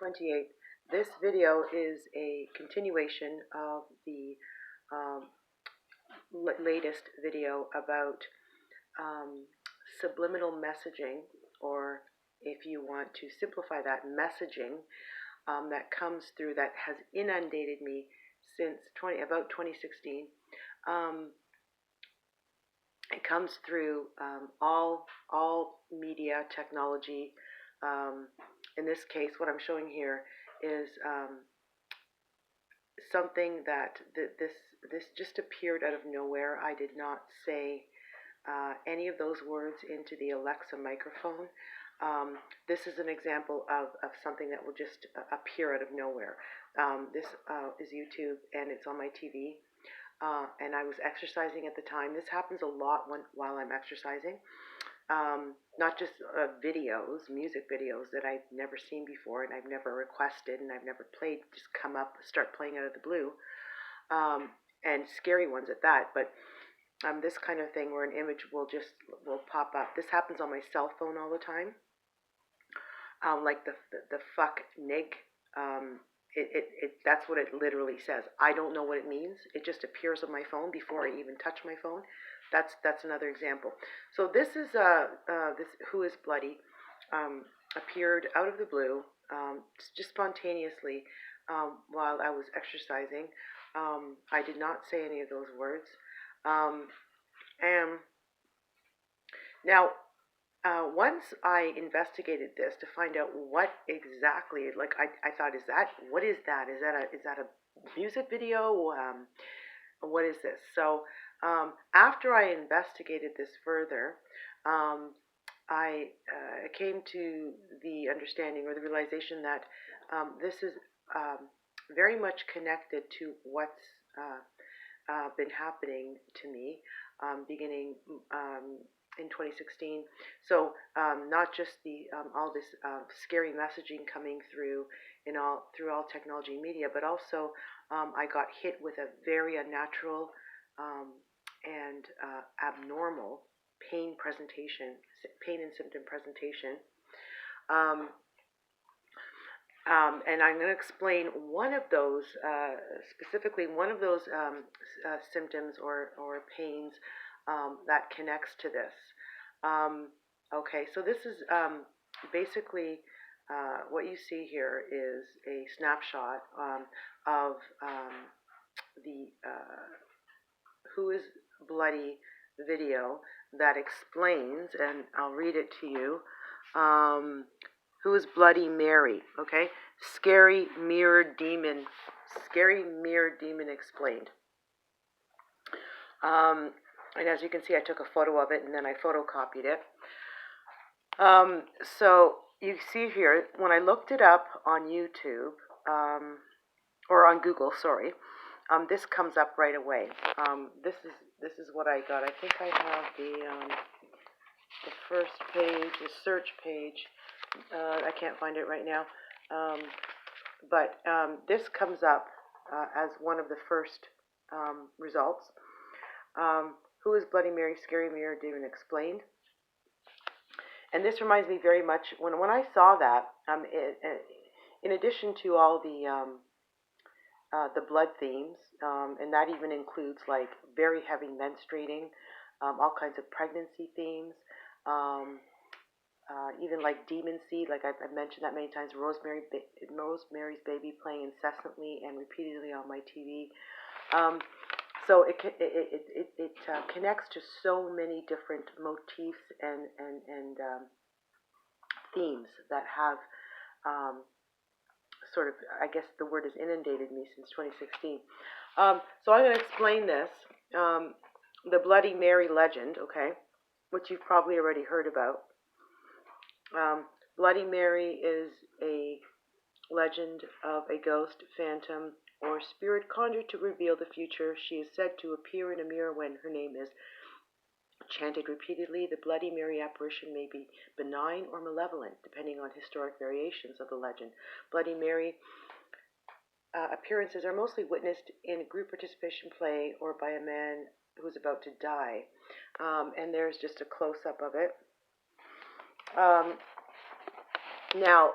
28th. This video is a continuation of the um, latest video about subliminal messaging, or if you want to simplify that, messaging that comes through, that has inundated me since about 2016. It comes through all media technology. In this case, what I'm showing here is something that this just appeared out of nowhere. I did not say any of those words into the Alexa microphone. This is an example of something that will just appear out of nowhere. This is YouTube, and it's on my TV. And I was exercising at the time. This happens a lot while I'm exercising. Not just videos, music videos that I've never seen before and I've never requested and I've never played, just come up, start playing out of the blue, and scary ones at that. But this kind of thing where an image will pop up. This happens on my cell phone all the time. Like the fuck nig. That's what it literally says. I don't know what it means. It just appears on my phone before I even touch my phone. That's another example. So this is this Who is Bloody appeared out of the blue, just spontaneously, while I was exercising. I did not say any of those words. And now, once I investigated this to find out what exactly, like I thought, what is that? Is that a music video? What is this? So after I investigated this further, I came to the understanding or the realization that this is very much connected to what's been happening to me beginning in 2016. So not just the all this scary messaging coming through through all technology and media, but also I got hit with a very unnatural and abnormal pain and symptom presentation. And I'm going to explain one of those, specifically one of those symptoms or pains that connects to this. Okay, so this is basically what you see here is a snapshot of the Who is Bloody video that explains, and I'll read it to you. Who is Bloody Mary? Okay, Scary Mirror Demon explained. And as you can see, I took a photo of it and then I photocopied it. So you see here, when I looked it up on YouTube, or on Google, sorry, this comes up right away. This is what I got. I think I have the first page, the search page. I can't find it right now. But this comes up as one of the first results. Who is Bloody Mary? Scary Mirror Demon explained. And this reminds me very much when I saw that. In addition to all the blood themes, and that even includes like very heavy menstruating, all kinds of pregnancy themes, even like demon seed, like I've mentioned that many times. Rosemary's Baby playing incessantly and repeatedly on my TV. So it connects to so many different motifs and themes that have sort of, I guess the word has inundated me since 2016. So I'm going to explain this. The Bloody Mary legend, okay, which you've probably already heard about. Bloody Mary is a legend of a ghost, phantom, or spirit conjured to reveal the future. She is said to appear in a mirror when her name is chanted repeatedly. The Bloody Mary apparition may be benign or malevolent, depending on historic variations of the legend. Bloody Mary appearances are mostly witnessed in a group participation play or by a man who's about to die. And there's just a close-up of it. Now,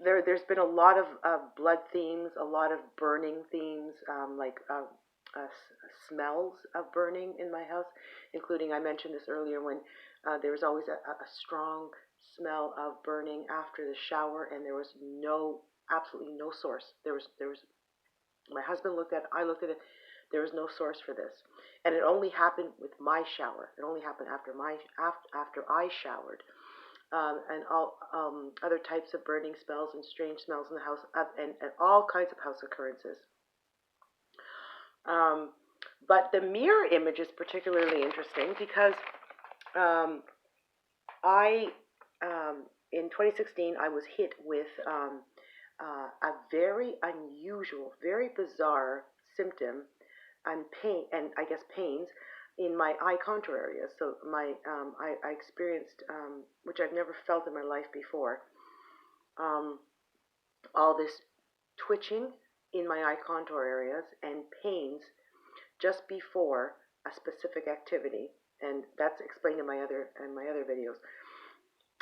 there's been a lot of blood themes, a lot of burning themes, smells of burning in my house, including, I mentioned this earlier, when there was always a strong smell of burning after the shower, and there was absolutely no source. There was my husband looked at it, I looked at it. There was no source for this, and it only happened with my shower. It only happened after I showered, and all other types of burning smells and strange smells in the house, and all kinds of house occurrences. Um, but the mirror image is particularly interesting because um, I in 2016 I was hit with a very unusual, very bizarre symptom and pain, and I guess pains in my eye contour area. So I experienced, which I've never felt in my life before, um, all this twitching in my eye contour areas and pains just before a specific activity, and that's explained in my other videos.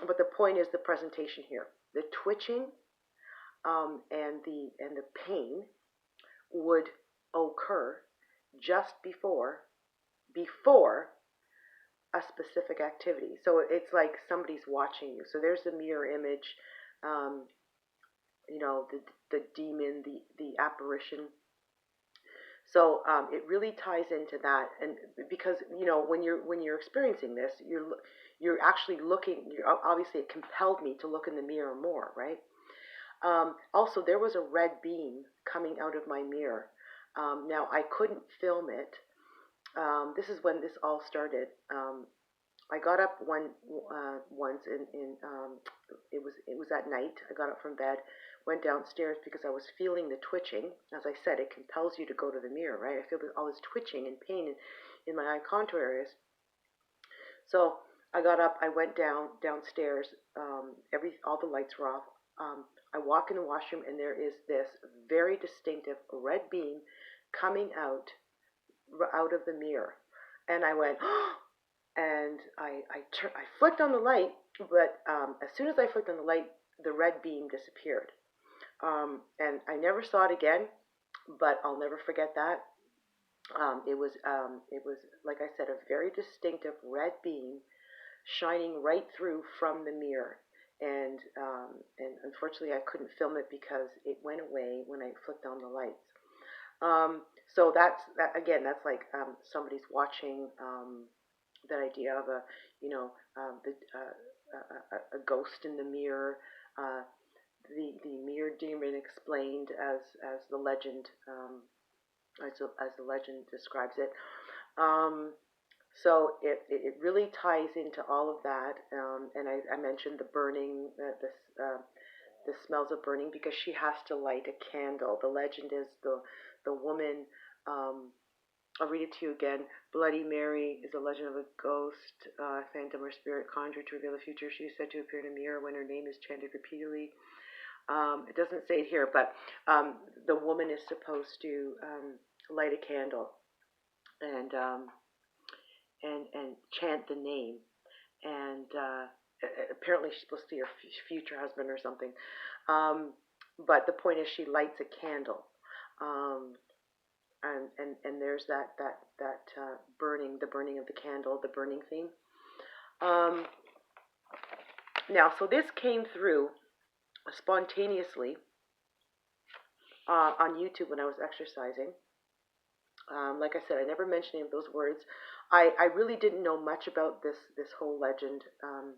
But the point is the presentation here. The twitching and the pain would occur just before a specific activity. So it's like somebody's watching you. So there's the mirror image, um, the demon, the apparition. So it really ties into that, and because when you're experiencing this, you're actually looking. Obviously, it compelled me to look in the mirror more, right? Also, there was a red beam coming out of my mirror. Now I couldn't film it. This is when this all started. I got up once it was at night. I got up from bed, went downstairs because I was feeling the twitching. As I said, it compels you to go to the mirror, right? I feel all this twitching and pain in my eye contour areas. So I got up. I went downstairs. All the lights were off. I walk in the washroom, and there is this very distinctive red beam coming out of the mirror, and I went, and I flicked on the light, but as soon as I flicked on the light, the red beam disappeared, and I never saw it again. But I'll never forget that. It was like I said, a very distinctive red beam shining right through from the mirror, and unfortunately I couldn't film it because it went away when I flicked on the lights. So that again. That's like somebody's watching. That idea of a ghost in the mirror. The mirror demon explained as the legend as the legend describes it. Um, so it really ties into all of that, and I mentioned the burning, the smells of burning, because she has to light a candle. The legend is the woman. I'll read it to you again. Bloody Mary is a legend of a ghost, phantom, or spirit conjured to reveal the future. She is said to appear in a mirror when her name is chanted repeatedly. It doesn't say it here, but the woman is supposed to light a candle and chant the name, and apparently she's supposed to be her future husband or something. But the point is, she lights a candle. Um, and there's that burning, the burning of the candle, the burning theme. Um, Now, so this came through spontaneously on YouTube when I was exercising. Like I said, I never mentioned any of those words. I really didn't know much about this whole legend um,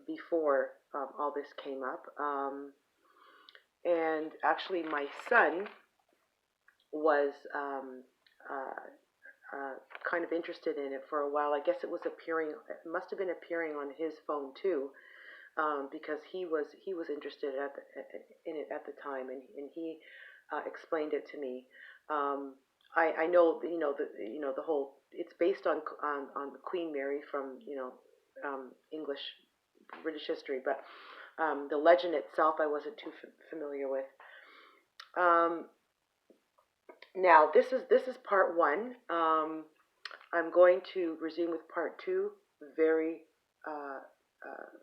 before all this came up. And actually, my son was kind of interested in it for a while. I guess it must have been appearing on his phone too, because he was interested in it at the time, and he explained it to me. I know the whole. It's based on Queen Mary from English British history, but the legend itself I wasn't too familiar with. Um, Now this is part one. I'm going to resume with part two very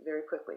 very quickly.